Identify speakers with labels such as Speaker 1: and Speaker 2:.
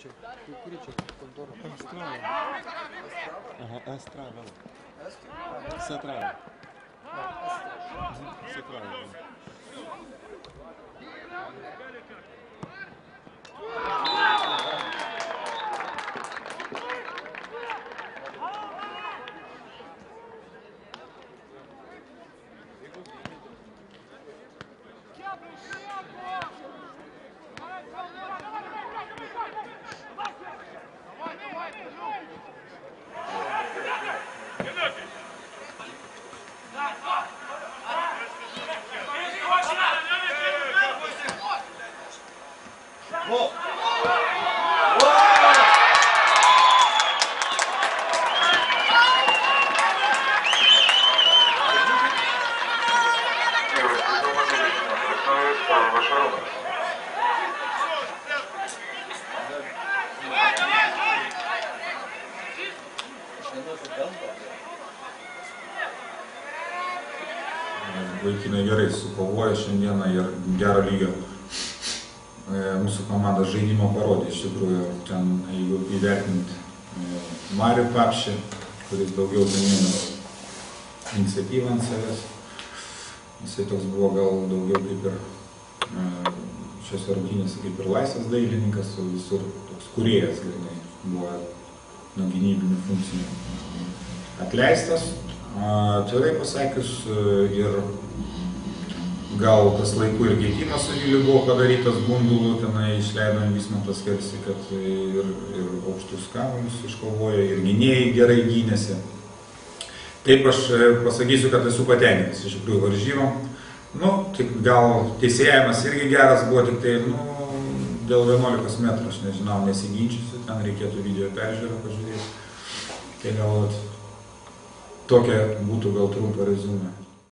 Speaker 1: čia? Kuri čia kontora?
Speaker 2: Estrada. Aha, Estrada. Setrada. Setrada.
Speaker 3: Vaikinai gerai sukovojo šiandieną ir gero lygio. Mūsų komandos žaidimo parodė iš tikrųjų, ten jeigu įvertinti Marių Papšį, kuris daugiau paėmė iniciatyvą ant savęs. Jisai toks buvo gal daugiau kaip ir šiose rungtynėse kaip ir laisvas dailininkas, o visur toks kūrėjas grinai buvo nuo gynybinių funkcijų atleistas. Atvirai pasakius, ir gal tas laiku ir keitimas su Viliu buvo padarytas Bundulu, tenai išleidom Vismantas Kersį, kad ir aukštus kamuolius iškovojo, ir gynėjai gerai gynėsi. Taip aš pasakysiu, kad esu patenkintas iš tikrųjų varžybom. Tik gal teisėjavimas irgi geras buvo, tik tai, dėl 11 metrų, aš nežinau, nesiginčysiu, ten reikėtų video peržiūrą pažiūrėti. Tai gal tokia būtų gal trumpa rezumė.